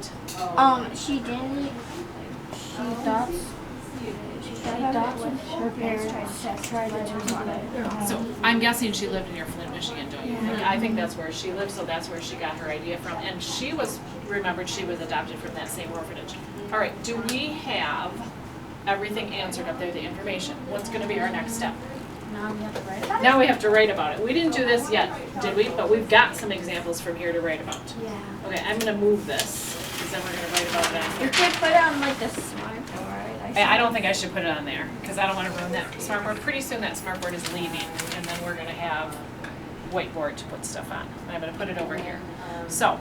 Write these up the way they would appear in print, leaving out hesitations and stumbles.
didn't? She didn't. She thought her parents tried to turn their home. So I'm guessing she lived near Flint, Michigan, don't you think? I think that's where she lived, so that's where she got her idea from. And she was, remembered she was adopted from that same orphanage. All right, do we have everything answered up there, the information? What's gonna be our next step? Now we have to write about it? Now we have to write about it. We didn't do this yet, did we? But we've got some examples from here to write about. Yeah. Okay, I'm gonna move this, because then we're gonna write about it on You here. could put it on like the smart board. I don't think I should put it on there, because I don't wanna ruin that smartboard. Pretty soon that smartboard is leaving, and then we're gonna have whiteboard to put stuff on. And I'm gonna put it over here. So,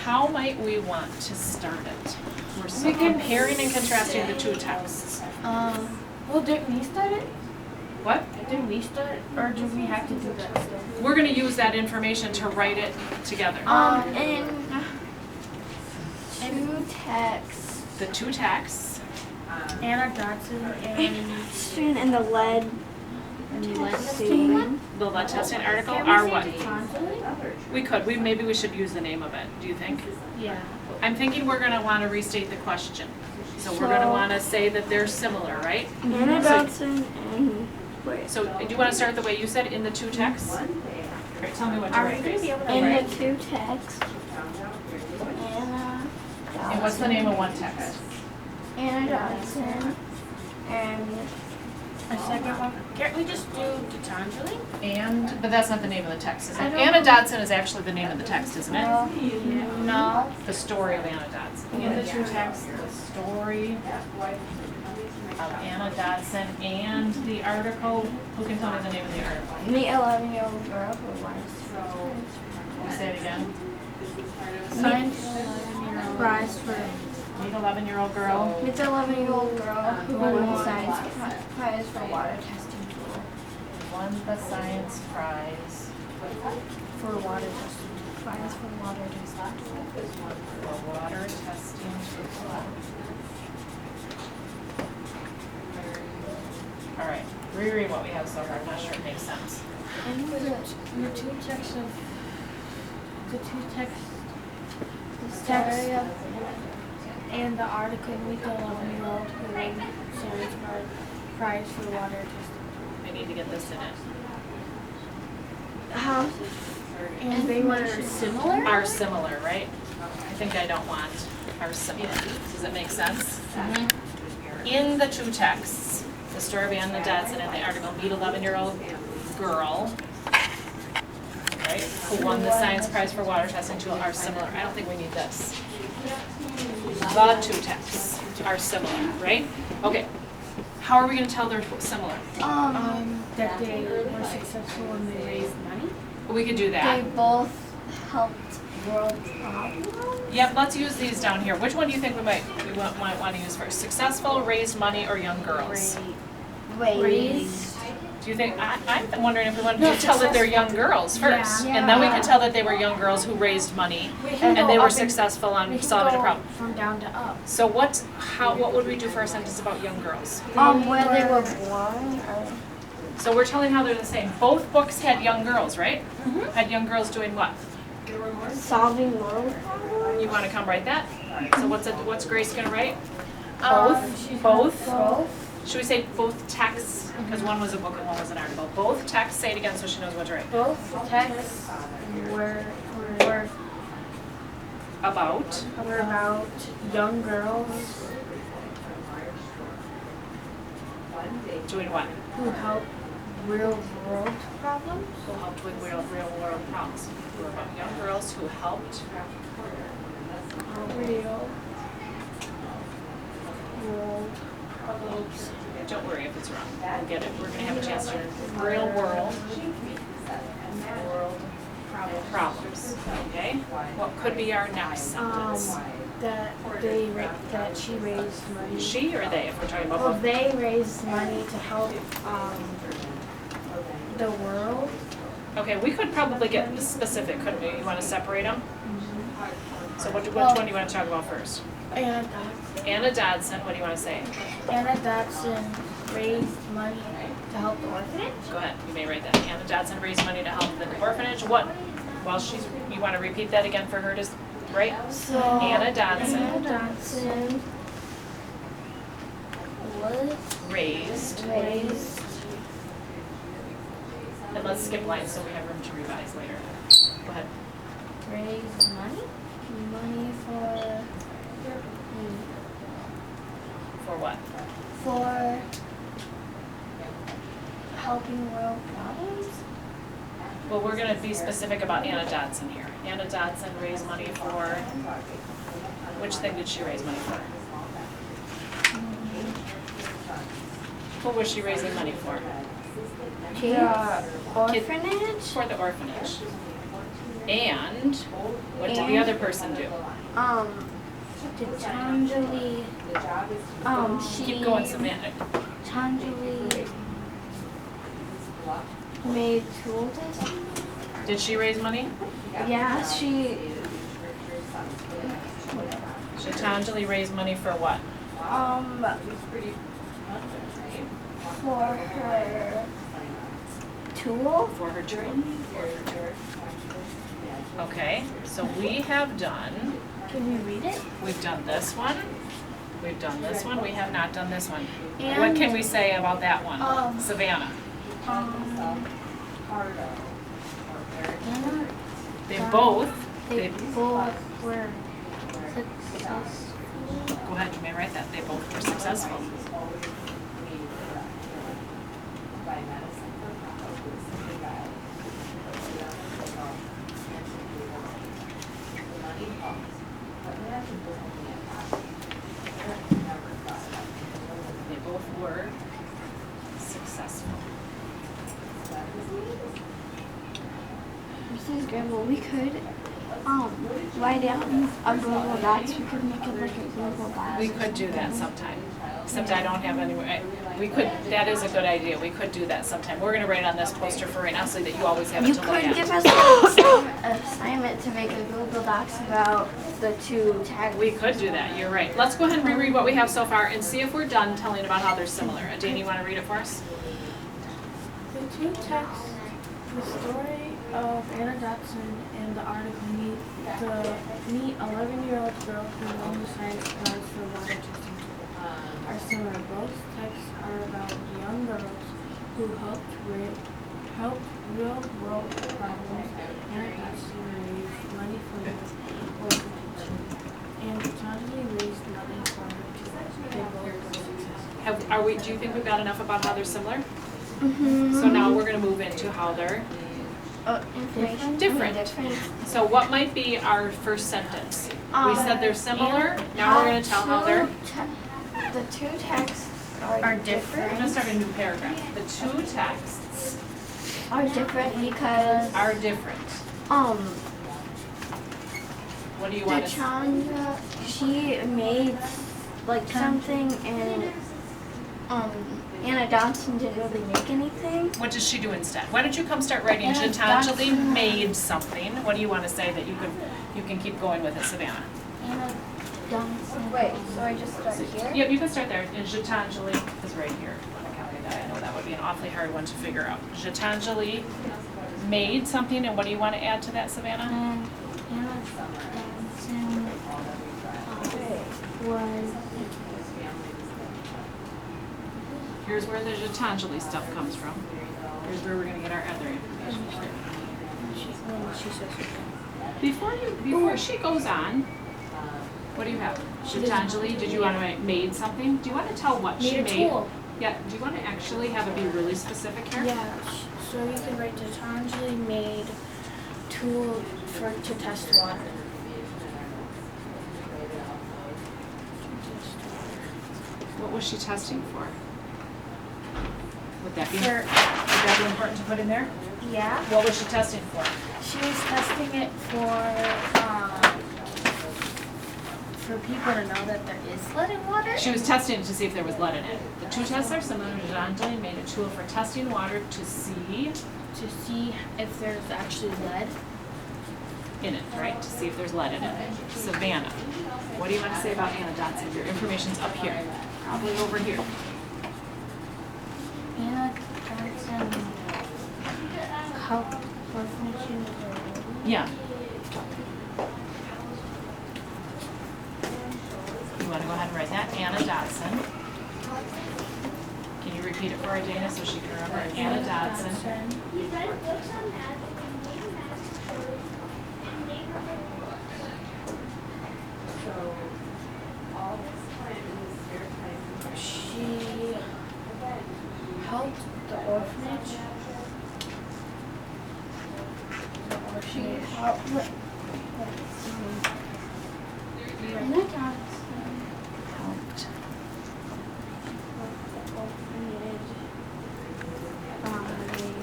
how might we want to start it? We're comparing and contrasting the two texts. Well, didn't we start it? What? Didn't we start it? Or do we have to do that still? We're gonna use that information to write it together. In two texts. The two texts. Anna Dodson and the lead testing. The lead testing article are what? Maybe we should use the name of it, do you think? Yeah. I'm thinking we're gonna wanna restate the question. So we're gonna wanna say that they're similar, right? Anna Dodson and So do you wanna start the way you said, in the two texts? Alright, tell me what to write, Grace. in the two texts. Anna And what's the name of one text? Anna Dodson and a second one. Can't we just do Gitanjali? But that's not the name of the text, is it? I don't Anna know. Dodson is actually the name of the text, isn't it? No. The story of Anna Dodson. In the two texts, the story of Anna Dodson and the article. Who can tell me the name of the article? Meet 11-year-old girl who wants Can you say it again? science prize for Meet 11-year-old girl. Meet the 11-year-old girl who won the science prize for water testing tool. Won the science prize For water testing. Prize for water testing. for water testing tool. All right, reread what we have so far. I'm not sure it makes sense. And the two texts of text and the article Meet the 11-year-old who won science prize for water testing. I need to get this in it. How? And they were similar? Are similar, right? I think I don't want are similar. Does it make sense? In the two texts, the story of Anna Dodson and the article Meet 11-year-old girl, right, who won the science prize for water testing tool are similar. I don't think we need this. The two texts are similar, right? Okay. How are we going to tell they're similar? That they were successful and they raised money. We could do They that. both helped world problems. Yep, let's use these down here. Which one do you think we might want to use first? Successful, raised money, or young girls? Raised. Do you think, I'm wondering if we want to tell that they're young girls first. Yeah. And then we can tell that they were young girls who raised money and they were successful on solving a problem. From down to up. So what would we do for a sentence about young girls? Where they were born. So we're telling how they're the same. Both books had young girls, right? Had young girls doing what? Solving world problems. You want to come write that? So what's Grace gonna write? Both. Both? Should we say both texts? Because one was a book and one was an article. Both texts, say it again so she knows what to write. Both texts were About young girls doing what? who help real world problems. Who helped with real world problems. Who were about young girls who helped. Real world problems. Don't worry if it's wrong. We'll get it. We're going to have a chance to real world problems. Okay? What could be our next sentence? That she raised money. She or they, if we're talking about Well, both? they raised money to help the world. Okay, we could probably get specific, couldn't we? You want to separate them? So which one do you want to talk about first? Anna Dodson, what do you want to say? Anna Dodson raised money to help the orphanage. Go ahead, you may write that. Anna Dodson raised money to help the orphanage. What? You want to repeat that again for her to right? So Anna Dodson Anna Dodson was raised, raised. and let's skip lines so we have room to revise later. Go ahead. Raise money for For what? for helping world problems. Well, we're gonna be specific about Anna Dodson here. Anna Dodson raised money for, which thing did she raise money for? What was she raising money for? The orphanage. For the orphanage. And what did the other person do? Gitanjali. She. Keep going, Savannah. Gitanjali made tool tests. Did she raise money? Yeah, she. Gitanjali raised money for what? For her tool. For her training? Okay, so we have done, Can we read it? we've done this one, we've done this one, we have not done this one. What And- can we say about that one? Savannah? Anna, They both, they both were successful. go ahead, you may write that, they both were successful. They both were successful. Mrs. Grimble, we could write out a Google Docs. We could make it like a Google Docs. We could do that sometime, except I don't have anywhere, we could, that is a good idea, we could do that sometime. We're gonna write on this poster for right now so that you always have it You to look could at. give us an assignment to make a Google Docs about the two tags. We could do that, you're right. Let's go ahead and reread what we have so far and see if we're done telling about how they're similar. Dana, you wanna read it for us? The two texts, the story of Anna Dodson and the article meet 11-year-old girl who won the science prize for water testing are similar. Both texts are about young girls who helped real world problems. Anna Dodson raised money for the orphanage, and Gitanjali raised money for her too. They both were successful. Do you think we've got enough about how they're similar? Mm-hmm. So now we're gonna move into how they're, Information. Different. so what might be our first sentence? We said they're similar, now we're gonna tell how they're, The two texts Are I'm different. gonna start a new paragraph. The two texts are different because are different. What do you want to say? Chandra, she made like something and Anna Dodson didn't really make anything. What does she do instead? Why don't you come start writing? Anna Gitanjali Dodson. made something. What do you want to say that you can keep going with it, Savannah? Anna Dodson. Wait, so I just start here? Yep, you can start there. And Gitanjali is right here. I copy that. I know that would be an awfully hard one to figure out. Gitanjali made something, and what do you want to add to that, Savannah? And Anna Dodson was Here's where the Gitanjali stuff comes from. Here's where we're going to get our other information. She says Before she goes on, what do you have? Gitanjali, did you want to write made something? Do you want to tell what she made a made? tool. Yeah, do you want to actually have it be really specific here? Yeah, so you can write Gitanjali made tool to test water. What was she testing for? Would that be For, important to put in there? yeah, What was she testing for? she was testing it for people to know that there is lead in water. She was testing to see if there was lead in it. The two tests are similar. Gitanjali made a tool for testing water to see To see if there's actually lead. in it, right? To see if there's lead in it. Savannah, what do you want to say about Anna Dodson? Your information's up here, probably over here. Anna Dodson helped orphanages. Yeah. wanna go ahead and write that? Anna Dodson. Can you repeat it for her, Dana, so she can remember? Anna Dodson. She helped the orphanage. She helped with Anna Dodson Helped.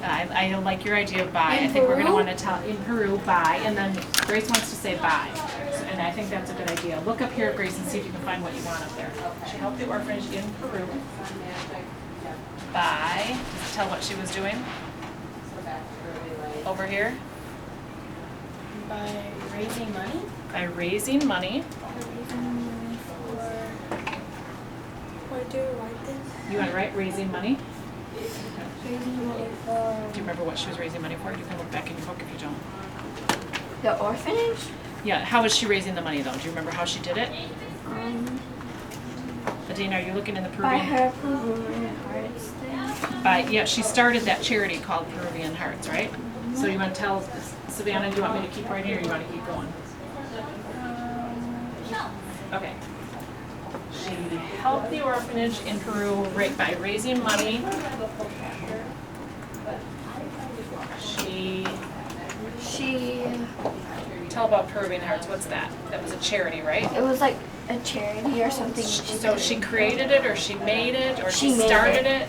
I don't like your idea of buy. I In think we're gonna Peru? wanna tell, in Peru, buy, and then Grace wants to say buy. And I think that's a good idea. Look up here, Grace, and see if you can find what you want up there. She helped the orphanage in Peru. By, does it tell what she was doing? Over here, By raising money. by raising money. What do you write this? You wanna write raising money? Raising money for. Do you remember what she was raising money for? You can look back in your book if you don't. the orphanage. Yeah, how was she raising the money though? Do you remember how she did it? Adina, are you looking in the By Peruvian? her Peruvian Hearts thing. Yeah, she started that charity called Peruvian Hearts, right? So you want to tell Savannah, do you want me to keep writing or you want to keep going? Okay. She helped the orphanage in Peru by raising money. She Tell about Peruvian Hearts, what's that? That was a charity, right? it was like a charity or something. So she created it, or she made it, or she She made started it?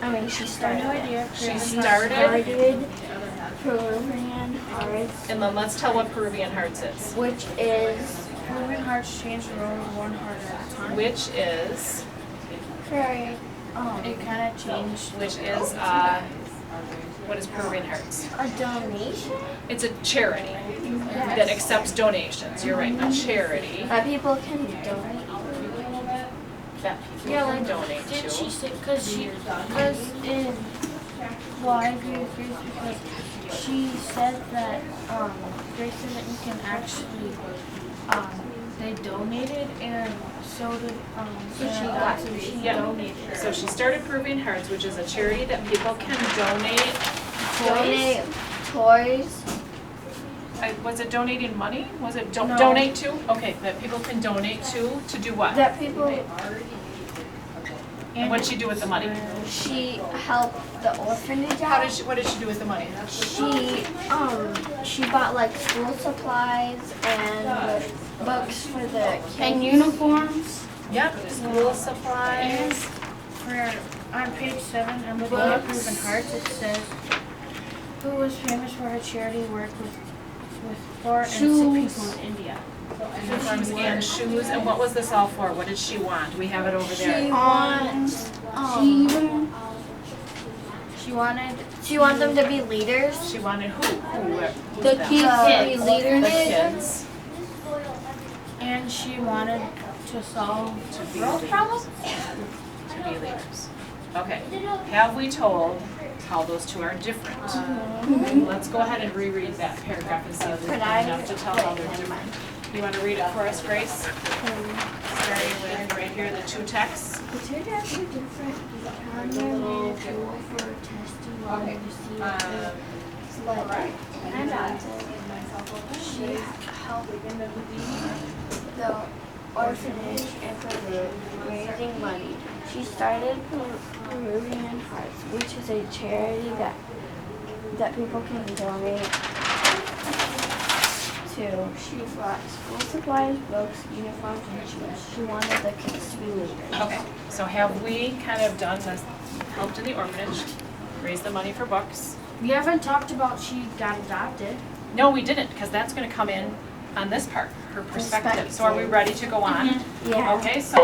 I mean, she started. She She started, started Peruvian Hearts, and then let's tell what Peruvian Hearts is. which is Peruvian Hearts changed the world one heart at a time. Which is, very It kind of changed. what is Peruvian Hearts? a donation It's a charity that accepts donations. You're right, a charity that people can donate. that people Yeah, can like, donate did she to. say, because in, well, I agree with Grace because she said that, Grace said that you can actually, they donated and so did, So she Anna got Dodson, she Yeah. donated. So she started Peruvian Hearts, which is a charity that people can donate. Donate toys. Was it donating money? Was it No. donate to? Okay, that people can donate to do what? That people, And what'd she do with the money? she helped the orphanage How out. did what did she do with the money? She bought like school supplies and books for the kids. And uniforms. Yep, school supplies. For, on page 7, I'm looking at Books. Peruvian Hearts, it says, who was famous for her charity work with poor and sick people in India. Uniforms and shoes. And what was this all for? What did she want? We have it over there. She wanted She wanted them to be leaders. She wanted who? The them? kids to be The leaders. kids and she wanted to solve to be world leaders. problems. To be leaders. Okay. Have we told how those two are different? Let's go ahead and reread that paragraph and see if there's enough to tell how they're different. You want to read it for us, Grace? Starting with right here, the two texts. The two dads are different. Primary a tool for testing water to see if it's like and she helped the orphanage and for raising money. She started Peruvian Hearts, which is a charity that people can donate to. She bought school supplies, books, uniforms, and shoes. She wanted the kids to be leaders. Okay, so have we kind of done this, helped in the orphanage, raised the money for books? We haven't talked about she got adopted. No, we didn't, because that's gonna come in on this part, her perspective. So are we ready to go on? Yeah. Okay, so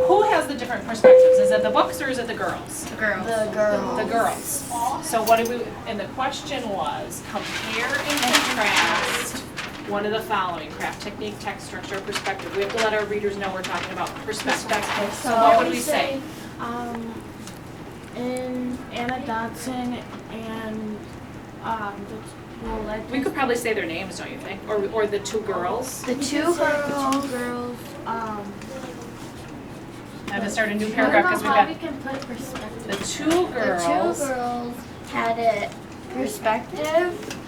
who has the different perspectives? Is it the books or is it the girls? The girls. The girl. The girls. So what did we, and the question was, compare and contrast one of the following, craft technique, text structure, perspective. We have to let our readers know we're talking about perspective. So what would we say? In Anna Dodson and We could probably say their names, don't you think? Or the two girls? The two girls. Two girls. I'm gonna start a new What paragraph about because we've how we got can put perspective? the two girls. The two girls had a perspective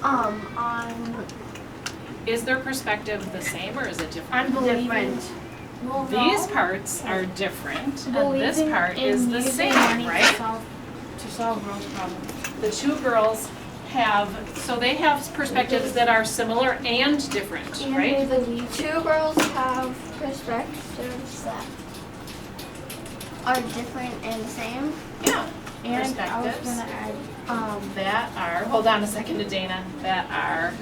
on Is their perspective the same or is it different? Different. Well, These parts are different and this believing part in is the using same, money right? To solve world problems. The two girls so they have perspectives that are similar and different, and right? the two girls have perspectives that are different and same. Yeah. And I was Perspectives. gonna add, That are, hold on a second to Dana, that are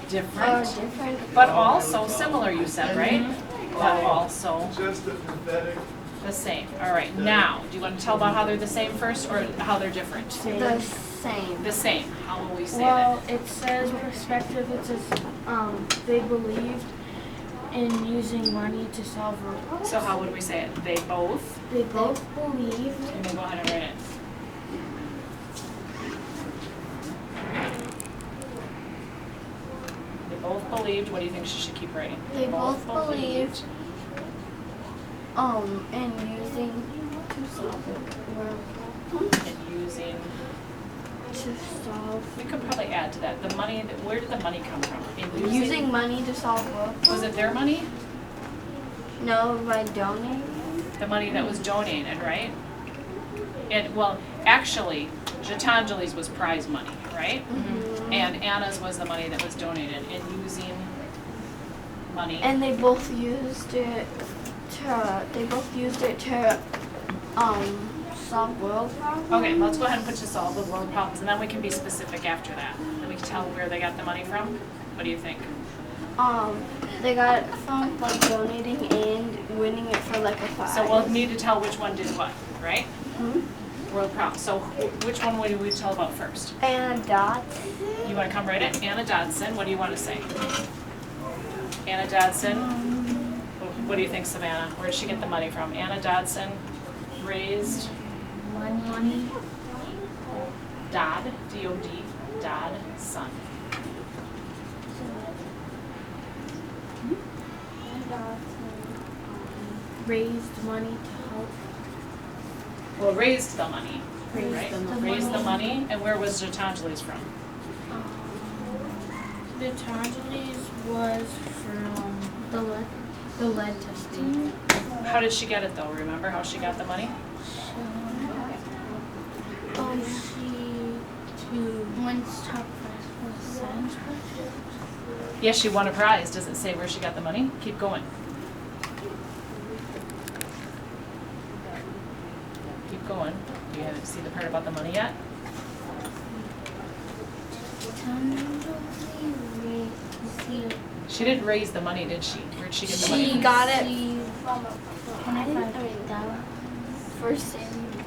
different, Different. but also similar, you said, right? But also Just a pathetic. the same. All right, now, do you want to tell about how they're the same first or how they're different? The same. The same. How will we say well, it says perspective, it says, they believed in using money to solve world that? problems. So how would we say it? They both? They both believed And then go ahead and write it. They both believed, what do you think she should keep writing? They both believed in using to solve world problems. And using, To solve we could probably add to that, the money, where did the money come from? In using money to solve world problems. Was it their money? No, by donating. The money that was donated, right? And, well, actually, Gitanjali's was prize money, right? And Anna's was the money that was donated, and using money. And they both used it to solve world problems. Okay, let's go ahead and put to solve the world problems, and then we can be specific after that. Then we can tell where they got the money from. What do you think? They got it from like donating and winning it for like a prize. So we'll need to tell which one did what, right? Hmm? World problems. So which one would we tell about first? And dot. You want to come right in? Anna Dodson, what do you want to say? Anna Dodson, what do you think, Savannah? Where did she get the money from? Anna Dodson raised money. Dodd, D-O-D, Dodd, son. Raised money to help. Well, raised the money, Raised right? the Raised the money. money, and where was Gitanjali's from? The Gitanjali's was from the lead testing. How did she get it though? Remember how she got the money? Once top prize was sent. Yes, she won a prize. Does it say where she got the money? Keep going. Keep going. Do you haven't seen the part about the money yet? She didn't raise the money, did she? Where'd she get the money? She from? got it from for saving.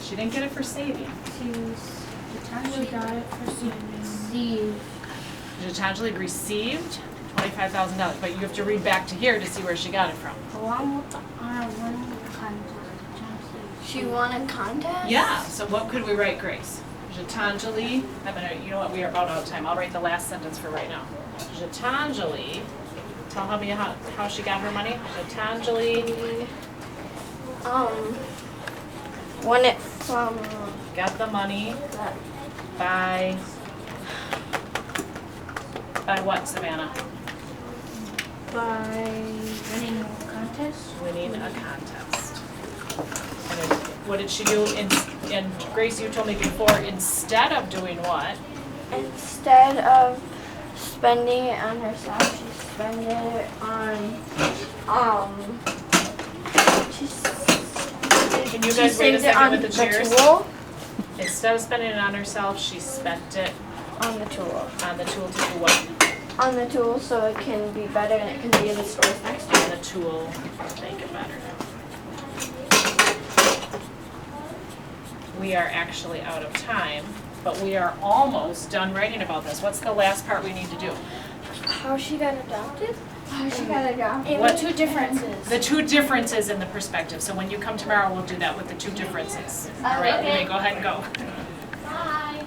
She didn't get it for saving. She got it for saving. Gitanjali received $25,000, but you have to read back to here to see where she got it from. She won a contest? Yeah, so what could we write, Grace? Gitanjali, you know what, we are about out of time. I'll write the last sentence for right now. Gitanjali, tell me how she got her money. Gitanjali Won it from got the money by what, Savannah? By winning a contest. Winning a contest. And then what did she do? And Grace, you told me before, instead of doing what? instead of spending it on herself, she spent it on Can you she guys wait a saved it second on with the chairs? tool. Instead of spending it on herself, she spent it On the tool. on the tool to do what? On the tool so it can be better and it can be in the stores next to On the tool to make it better. We are actually out of time, but we are almost done writing about this. What's the last part we need to do? How she got adopted? How she got adopted? What- Two differences. The two differences in the perspective. So when you come tomorrow, we'll do that with the two differences. All right, you may go ahead and go.